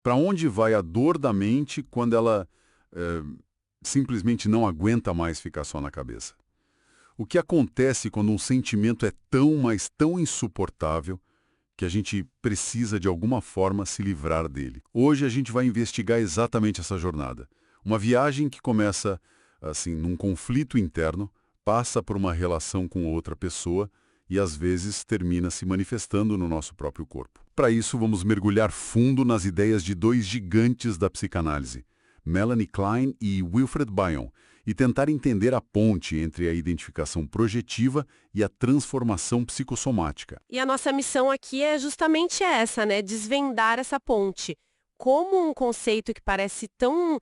Para onde vai a dor da mente quando ela simplesmente não aguenta mais ficar só na cabeça? O que acontece quando um sentimento é tão, mas tão insuportável que a gente precisa de alguma forma se livrar dele? Hoje a gente vai investigar exatamente essa jornada. Uma viagem que começa, assim, num conflito interno, passa por uma relação com outra pessoa e às vezes termina se manifestando no nosso próprio corpo. Para isso, vamos mergulhar fundo nas ideias de dois gigantes da psicanálise, Melanie Klein e Wilfred Bion, e tentar entender a ponte entre a identificação projetiva e a transformação psicossomática. E a nossa missão aqui é justamente essa, né? Desvendar essa ponte. Como um conceito que parece tão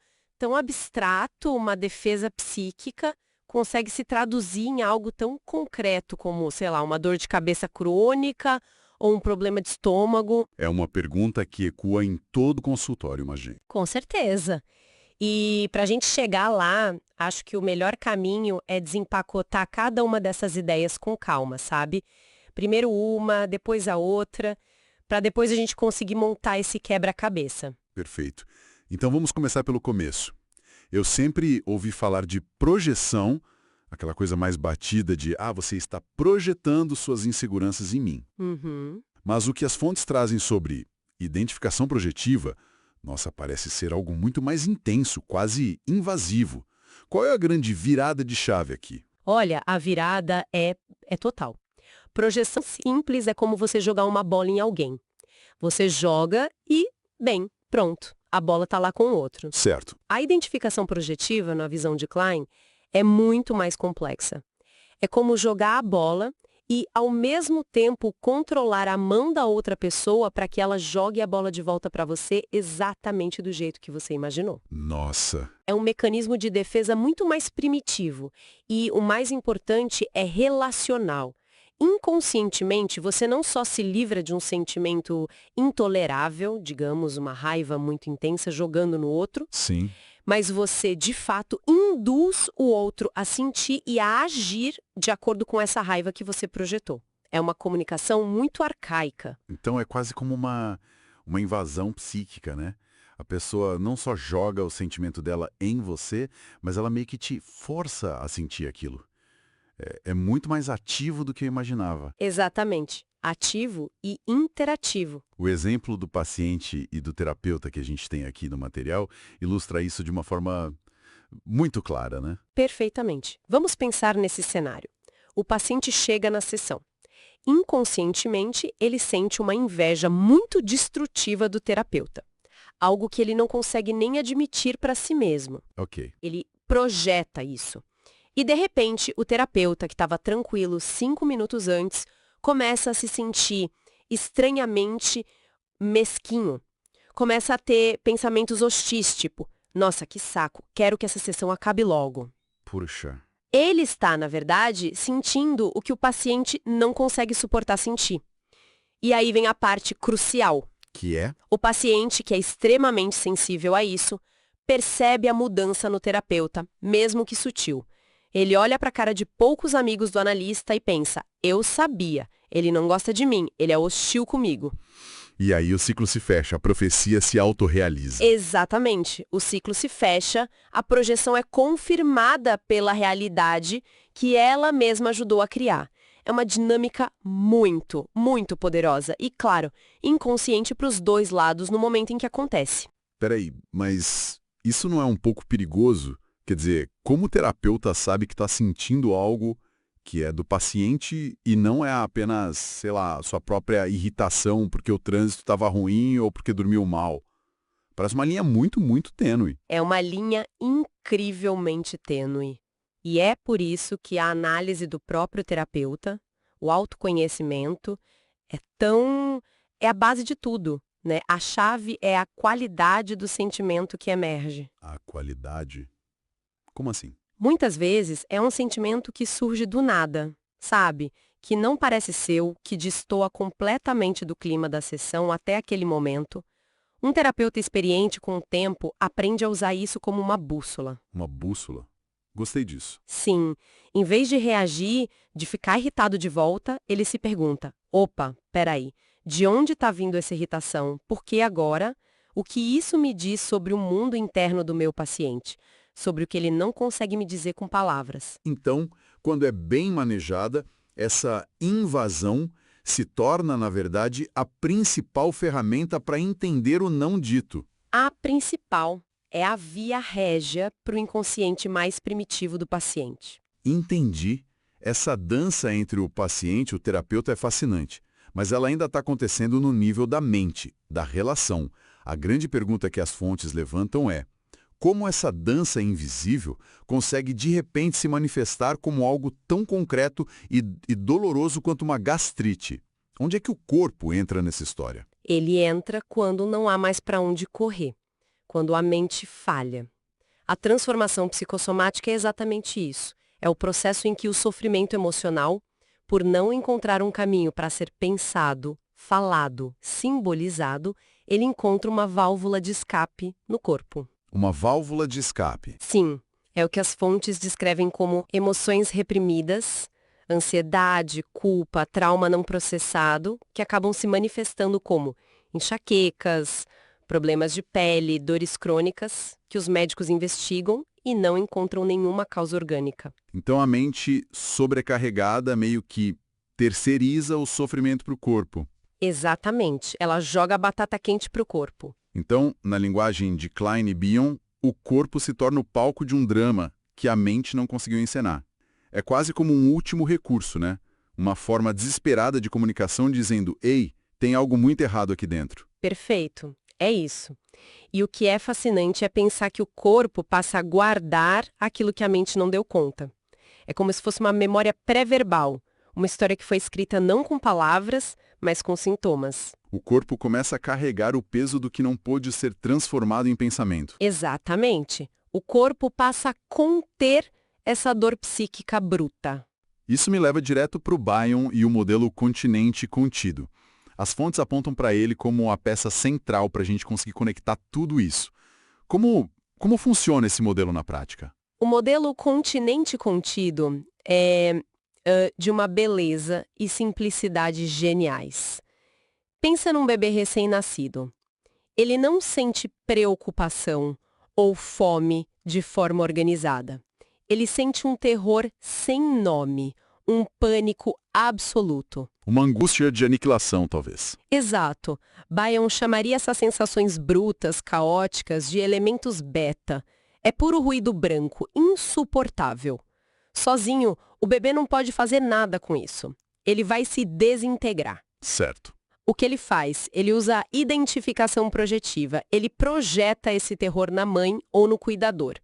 abstrato, uma defesa psíquica, consegue se traduzir em algo tão concreto como, sei lá, uma dor de cabeça crônica ou um problema de estômago. É uma pergunta que ecoa em todo consultório, imagina. Com certeza. E para a gente chegar lá, acho que o melhor caminho é desempacotar cada uma dessas ideias com calma, sabe? Primeiro uma, depois a outra, para depois a gente conseguir montar esse quebra-cabeça. Perfeito. Então vamos começar pelo começo. Eu sempre ouvi falar de projeção, aquela coisa mais batida de você está projetando suas inseguranças em mim. Uhum. Mas o que as fontes trazem sobre identificação projetiva, nossa, parece ser algo muito mais intenso, quase invasivo. Qual é a grande virada de chave aqui? Olha, a virada é total. Projeção simples é como você jogar uma bola em alguém. Você joga e, bem, pronto, a bola está lá com o outro. Certo. A identificação projetiva, na visão de Klein, é muito mais complexa. É como jogar a bola e, ao mesmo tempo, controlar a mão da outra pessoa para que ela jogue a bola de volta para você exatamente do jeito que você imaginou. Nossa. É um mecanismo de defesa muito mais primitivo e, o mais importante, é relacional. Inconscientemente, você não só se livra de um sentimento intolerável, digamos, uma raiva muito intensa jogando no outro, Sim. mas você, de fato, induz o outro a sentir e a agir de acordo com essa raiva que você projetou. É uma comunicação muito arcaica. Então é quase como uma invasão psíquica, né? A pessoa não só joga o sentimento dela em você, mas ela meio que te força a sentir aquilo. É muito mais ativo do que eu imaginava. Exatamente. Ativo e interativo. O exemplo do paciente e do terapeuta que a gente tem aqui no material ilustra isso de uma forma muito clara, né? Perfeitamente. Vamos pensar nesse cenário. O paciente chega na sessão. Inconscientemente, ele sente uma inveja muito destrutiva do terapeuta. Algo que ele não consegue nem admitir para si mesmo. Ok. Ele projeta isso. E, de repente, o terapeuta, que estava tranquilo 5 minutos antes, começa a se sentir estranhamente mesquinho. Começa a ter pensamentos hostis, tipo, nossa, que saco, quero que essa sessão acabe logo. Puxa. Ele está, na verdade, sentindo o que o paciente não consegue suportar sentir. E aí vem a parte crucial. Que é? O paciente, que é extremamente sensível a isso, percebe a mudança no terapeuta, mesmo que sutil. Ele olha para a cara de poucos amigos do analista e pensa, eu sabia, ele não gosta de mim, ele é hostil comigo. E aí o ciclo se fecha, a profecia se autorrealiza. Exatamente. O ciclo se fecha, a projeção é confirmada pela realidade que ela mesma ajudou a criar. É uma dinâmica muito, muito poderosa e, claro, inconsciente para os dois lados no momento em que acontece. Peraí, mas isso não é um pouco perigoso? Quer dizer, como o terapeuta sabe que está sentindo algo que é do paciente e não é apenas, sei lá, sua própria irritação porque o trânsito estava ruim ou porque dormiu mal? Parece uma linha muito, muito tênue. É uma linha incrivelmente tênue. E é por isso que a análise do próprio terapeuta, o autoconhecimento, é a base de tudo, né? A chave é a qualidade do sentimento que emerge. A qualidade? Como assim? Muitas vezes é um sentimento que surge do nada, sabe? Que não parece seu, que destoa completamente do clima da sessão até aquele momento. Um terapeuta experiente com o tempo aprende a usar isso como uma bússola. Uma bússola? Gostei disso. Sim, em vez de reagir, de ficar irritado de volta, ele se pergunta, opa, peraí, de onde está vindo essa irritação? Por que agora? O que isso me diz sobre o mundo interno do meu paciente, sobre o que ele não consegue me dizer com palavras. Então, quando é bem manejada, essa invasão se torna, na verdade, a principal ferramenta para entender o não dito. A principal é a via régia para o inconsciente mais primitivo do paciente. Entendi. Essa dança entre o paciente e o terapeuta é fascinante, mas ela ainda está acontecendo no nível da mente, da relação. A grande pergunta que as fontes levantam é: como essa dança invisível consegue de repente se manifestar como algo tão concreto e doloroso quanto uma gastrite? Onde é que o corpo entra nessa história? Ele entra quando não há mais para onde correr, quando a mente falha. A transformação psicossomática é exatamente isso. É o processo em que o sofrimento emocional, por não encontrar um caminho para ser pensado, falado, simbolizado, ele encontra uma válvula de escape no corpo. Uma válvula de escape. Sim, é o que as fontes descrevem como emoções reprimidas, ansiedade, culpa, trauma não processado, que acabam se manifestando como enxaquecas, problemas de pele, dores crônicas, que os médicos investigam e não encontram nenhuma causa orgânica. Então a mente sobrecarregada meio que terceiriza o sofrimento para o corpo. Exatamente, ela joga a batata quente para o corpo. Então, na linguagem de Klein e Bion, o corpo se torna o palco de um drama que a mente não conseguiu encenar. É quase como um último recurso, né? Uma forma desesperada de comunicação dizendo: ei, tem algo muito errado aqui dentro. Perfeito, é isso. E o que é fascinante é pensar que o corpo passa a guardar aquilo que a mente não deu conta. É como se fosse uma memória pré-verbal, uma história que foi escrita não com palavras, mas com sintomas. O corpo começa a carregar o peso do que não pôde ser transformado em pensamento. Exatamente. O corpo passa a conter essa dor psíquica bruta. Isso me leva direto para o Bion e o modelo continente contido. As fontes apontam para ele como a peça central para a gente conseguir conectar tudo isso. Como funciona esse modelo na prática? O modelo continente contido é de uma beleza e simplicidade geniais. Pensa num bebê recém-nascido. Ele não sente preocupação ou fome de forma organizada. Ele sente um terror sem nome, um pânico absoluto. Uma angústia de aniquilação, talvez. Exato. Bion chamaria essas sensações brutas, caóticas, de elementos beta. É puro ruído branco, insuportável. Sozinho, o bebê não pode fazer nada com isso. Ele vai se desintegrar. Certo. O que ele faz? Ele usa a identificação projetiva. Ele projeta esse terror na mãe ou no cuidador.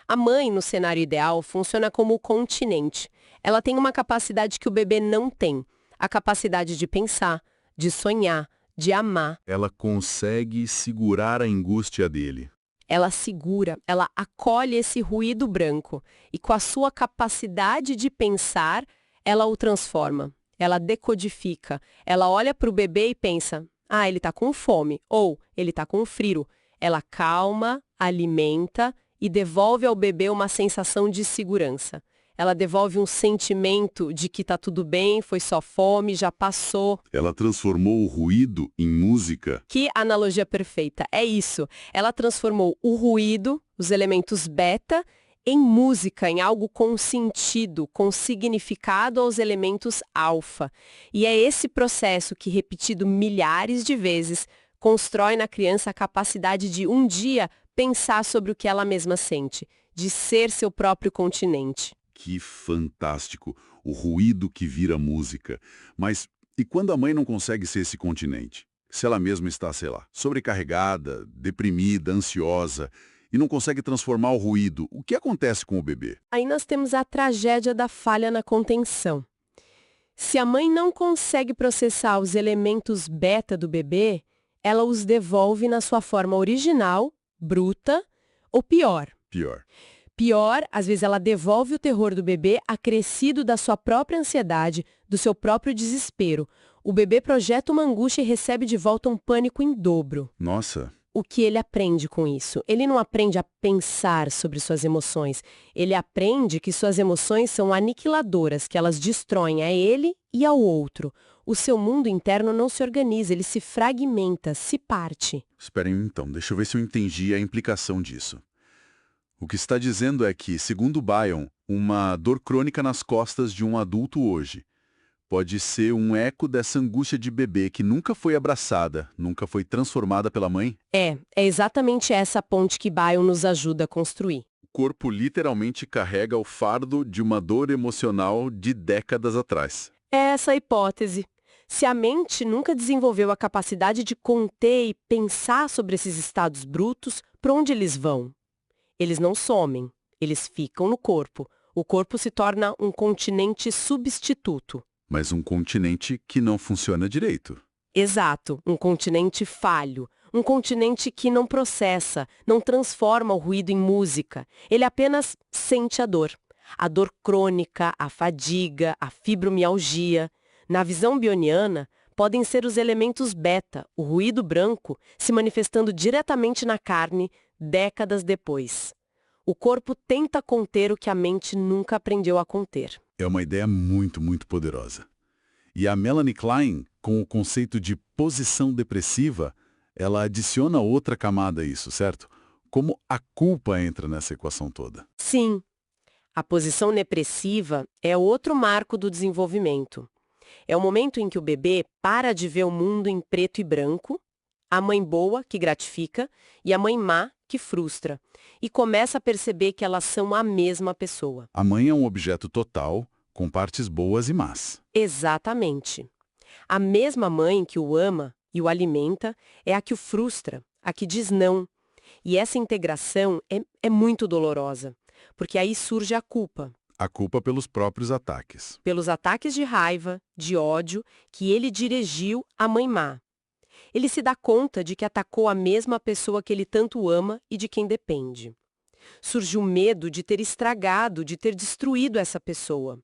A mãe, no cenário ideal, funciona como o continente. Ela tem uma capacidade que o bebê não tem. A capacidade de pensar, de sonhar, de amar. Ela consegue segurar a angústia dele. Ela segura, ela acolhe esse ruído branco. E com a sua capacidade de pensar, ela o transforma. Ela decodifica. Ela olha para o bebê e pensa: ah, ele está com fome. Ou ele está com frio. Ela calma, alimenta e devolve ao bebê uma sensação de segurança. Ela devolve um sentimento de que está tudo bem, foi só fome, já passou. Ela transformou o ruído em música. Que analogia perfeita, é isso. Ela transformou o ruído, os elementos beta, em música, em algo com sentido, com significado aos elementos alfa. E é esse processo que, repetido milhares de vezes, constrói na criança a capacidade de, um dia, pensar sobre o que ela mesma sente, de ser seu próprio continente. Que fantástico! O ruído que vira música. Mas e quando a mãe não consegue ser esse continente? Se ela mesma está, sei lá, sobrecarregada, deprimida, ansiosa e não consegue transformar o ruído, o que acontece com o bebê? Aí nós temos a tragédia da falha na contenção. Se a mãe não consegue processar os elementos beta do bebê, ela os devolve na sua forma original, bruta, ou pior. Pior, às vezes ela devolve o terror do bebê acrescido da sua própria ansiedade, do seu próprio desespero. O bebê projeta uma angústia e recebe de volta um pânico em dobro. Nossa! O que ele aprende com isso? Ele não aprende a pensar sobre suas emoções. Ele aprende que suas emoções são aniquiladoras, que elas destroem a ele e ao outro. O seu mundo interno não se organiza, ele se fragmenta, se parte. Esperem então, deixa eu ver se eu entendi a implicação disso. O que está dizendo é que, segundo Bion, uma dor crônica nas costas de um adulto hoje pode ser um eco dessa angústia de bebê que nunca foi abraçada, nunca foi transformada pela mãe. É exatamente essa ponte que Bion nos ajuda a construir. O corpo literalmente carrega o fardo de uma dor emocional de décadas atrás. É essa a hipótese. Se a mente nunca desenvolveu a capacidade de conter e pensar sobre esses estados brutos, para onde eles vão? Eles não somem, eles ficam no corpo. O corpo se torna um continente substituto. Mas um continente que não funciona direito. Exato, um continente falho. Um continente que não processa, não transforma o ruído em música. Ele apenas sente a dor. A dor crônica, a fadiga, a fibromialgia. Na visão bioniana, podem ser os elementos beta, o ruído branco, se manifestando diretamente na carne décadas depois. O corpo tenta conter o que a mente nunca aprendeu a conter. É uma ideia muito, muito poderosa. E a Melanie Klein, com o conceito de posição depressiva, ela adiciona outra camada a isso, certo? Como a culpa entra nessa equação toda. Sim, a posição depressiva é outro marco do desenvolvimento. É o momento em que o bebê para de ver o mundo em preto e branco, a mãe boa, que gratifica, e a mãe má, que frustra, e começa a perceber que elas são a mesma pessoa. A mãe é um objeto total, com partes boas e más. Exatamente. A mesma mãe que o ama e o alimenta é a que o frustra, a que diz não. E essa integração é muito dolorosa, porque aí surge a culpa. A culpa pelos próprios ataques. Pelos ataques de raiva, de ódio, que ele dirigiu à mãe má. Ele se dá conta de que atacou a mesma pessoa que ele tanto ama e de quem depende. Surge o medo de ter estragado, de ter destruído essa pessoa.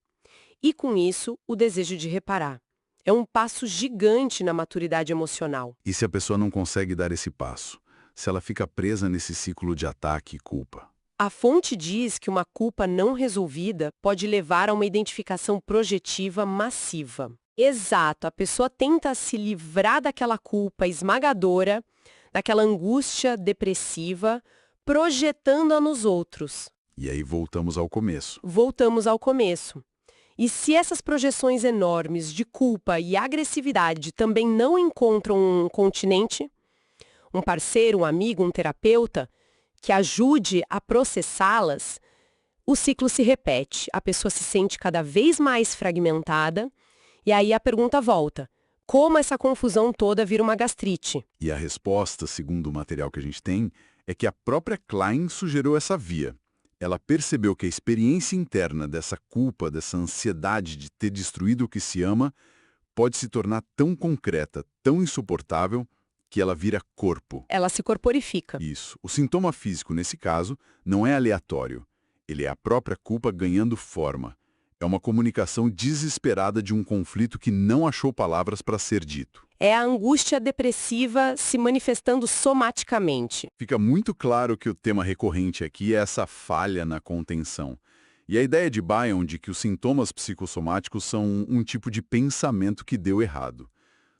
E com isso, o desejo de reparar. É um passo gigante na maturidade emocional. E se a pessoa não consegue dar esse passo? Se ela fica presa nesse ciclo de ataque e culpa? A fonte diz que uma culpa não resolvida pode levar a uma identificação projetiva massiva. Exato, a pessoa tenta se livrar daquela culpa esmagadora, daquela angústia depressiva, projetando-a nos outros. E aí voltamos ao começo. Voltamos ao começo. E se essas projeções enormes de culpa e agressividade também não encontram um continente, um parceiro, um amigo, um terapeuta, que ajude a processá-las, o ciclo se repete, a pessoa se sente cada vez mais fragmentada, e aí a pergunta volta: como essa confusão toda vira uma gastrite? E a resposta, segundo o material que a gente tem, é que a própria Klein sugeriu essa via. Ela percebeu que a experiência interna dessa culpa, dessa ansiedade de ter destruído o que se ama, pode se tornar tão concreta, tão insuportável, que ela vira corpo. Ela se corporifica. Isso. O sintoma físico, nesse caso, não é aleatório. Ele é a própria culpa ganhando forma. É uma comunicação desesperada de um conflito que não achou palavras para ser dito. É a angústia depressiva se manifestando somaticamente. Fica muito claro que o tema recorrente aqui é essa falha na contenção. E a ideia de Bion de que os sintomas psicossomáticos são um tipo de pensamento que deu errado.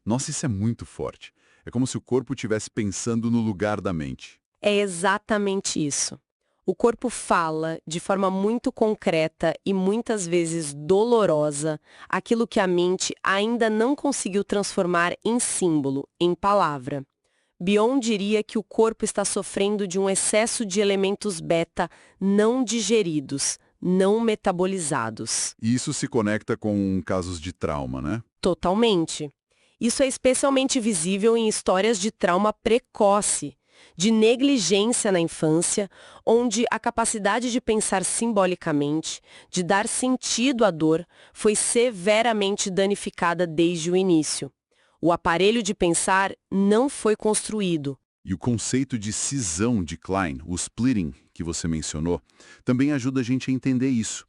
Nossa, isso é muito forte. É como se o corpo estivesse pensando no lugar da mente. É exatamente isso. O corpo fala de forma muito concreta e muitas vezes dolorosa aquilo que a mente ainda não conseguiu transformar em símbolo, em palavra. Bion diria que o corpo está sofrendo de um excesso de elementos beta não digeridos, não metabolizados. E isso se conecta com casos de trauma, né? Totalmente. Isso é especialmente visível em histórias de trauma precoce, de negligência na infância, onde a capacidade de pensar simbolicamente, de dar sentido à dor, foi severamente danificada desde o início. O aparelho de pensar não foi construído. E o conceito de cisão de Klein, o splitting, que você mencionou, também ajuda a gente a entender isso.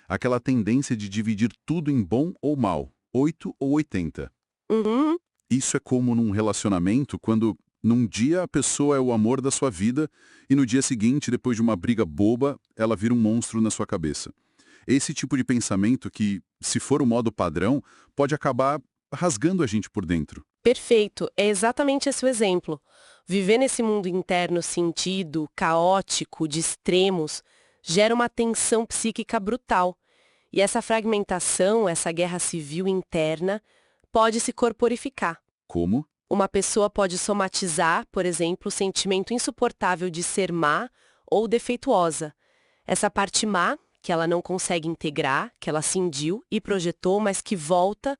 Aquela tendência de dividir tudo em bom ou mal, 8 ou 80. Uhum. Isso é como num relacionamento, quando num dia a pessoa é o amor da sua vida e no dia seguinte, depois de uma briga boba, ela vira um monstro na sua cabeça. Esse tipo de pensamento que, se for o modo padrão, pode acabar rasgando a gente por dentro. Perfeito, é exatamente esse o exemplo. Viver nesse mundo interno sentido, caótico, de extremos, gera uma tensão psíquica brutal. E essa fragmentação, essa guerra civil interna, pode se corporificar. Como? Uma pessoa pode somatizar, por exemplo, o sentimento insuportável de ser má ou defeituosa. Essa parte má, que ela não consegue integrar, que ela cindiu e projetou, mas que volta,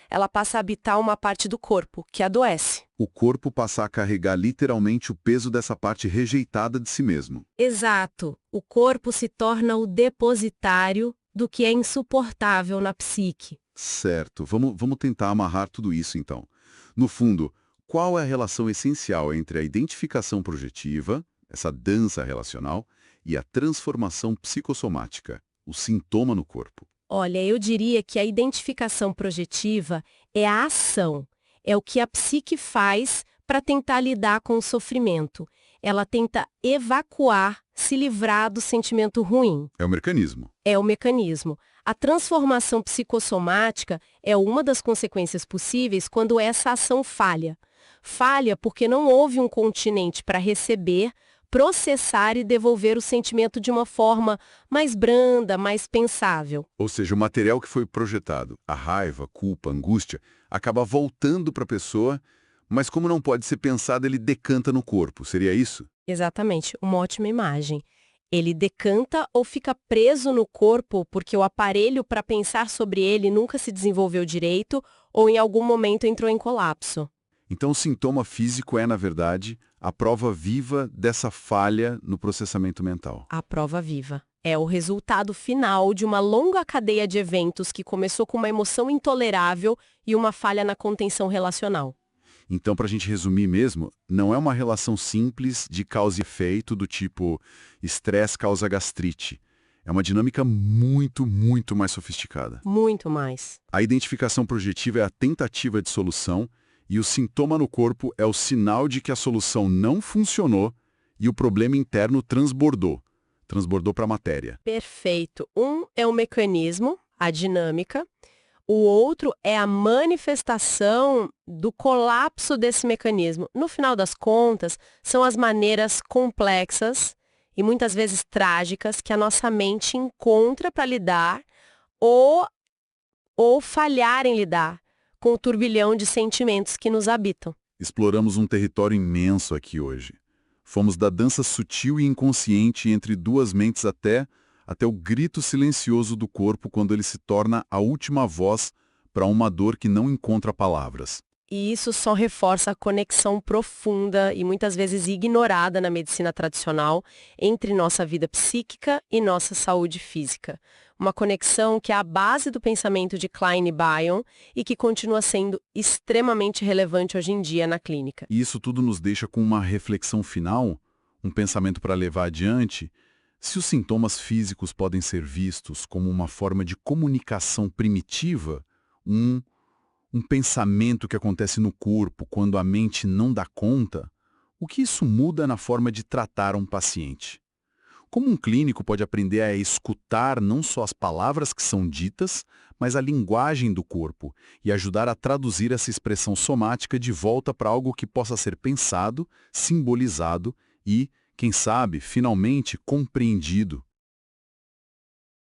ela passa a habitar uma parte do corpo, que adoece. O corpo passa a carregar literalmente o peso dessa parte rejeitada de si mesmo. Exato. O corpo se torna o depositário do que é insuportável na psique. Certo. Vamos tentar amarrar tudo isso, então. No fundo, qual é a relação essencial entre a identificação projetiva, essa dança relacional, e a transformação psicossomática, o sintoma no corpo? Olha, eu diria que a identificação projetiva é a ação, é o que a psique faz para tentar lidar com o sofrimento. Ela tenta evacuar, se livrar do sentimento ruim. É o mecanismo. É o mecanismo. A transformação psicossomática é uma das consequências possíveis quando essa ação falha. Falha porque não houve um continente para receber, processar e devolver o sentimento de uma forma mais branda, mais pensável. Ou seja, o material que foi projetado, a raiva, culpa, angústia, acaba voltando para a pessoa, mas como não pode ser pensado, ele decanta no corpo. Seria isso? Exatamente, uma ótima imagem. Ele decanta ou fica preso no corpo porque o aparelho para pensar sobre ele nunca se desenvolveu direito ou em algum momento entrou em colapso. Então o sintoma físico é, na verdade, a prova viva dessa falha no processamento mental. A prova viva. É o resultado final de uma longa cadeia de eventos que começou com uma emoção intolerável e uma falha na contenção relacional. Então, para a gente resumir mesmo, não é uma relação simples de causa e efeito do tipo estresse causa gastrite. É uma dinâmica muito, muito mais sofisticada. Muito mais. A identificação projetiva é a tentativa de solução e o sintoma no corpo é o sinal de que a solução não funcionou e o problema interno transbordou para a matéria. Perfeito. Um é o mecanismo, a dinâmica. O outro é a manifestação do colapso desse mecanismo. No final das contas, são as maneiras complexas e muitas vezes trágicas que a nossa mente encontra para lidar ou falhar em lidar com o turbilhão de sentimentos que nos habitam. Exploramos um território imenso aqui hoje. Fomos da dança sutil e inconsciente entre duas mentes até o grito silencioso do corpo quando ele se torna a última voz para uma dor que não encontra palavras. E isso só reforça a conexão profunda e muitas vezes ignorada na medicina tradicional entre nossa vida psíquica e nossa saúde física. Uma conexão que é a base do pensamento de Klein e Bion e que continua sendo extremamente relevante hoje em dia na clínica. E isso tudo nos deixa com uma reflexão final, um pensamento para levar adiante. Se os sintomas físicos podem ser vistos como uma forma de comunicação primitiva, um pensamento que acontece no corpo quando a mente não dá conta, o que isso muda na forma de tratar um paciente? Como um clínico pode aprender a escutar não só as palavras que são ditas, mas a linguagem do corpo e ajudar a traduzir essa expressão somática de volta para algo que possa ser pensado, simbolizado e, quem sabe, finalmente compreendido?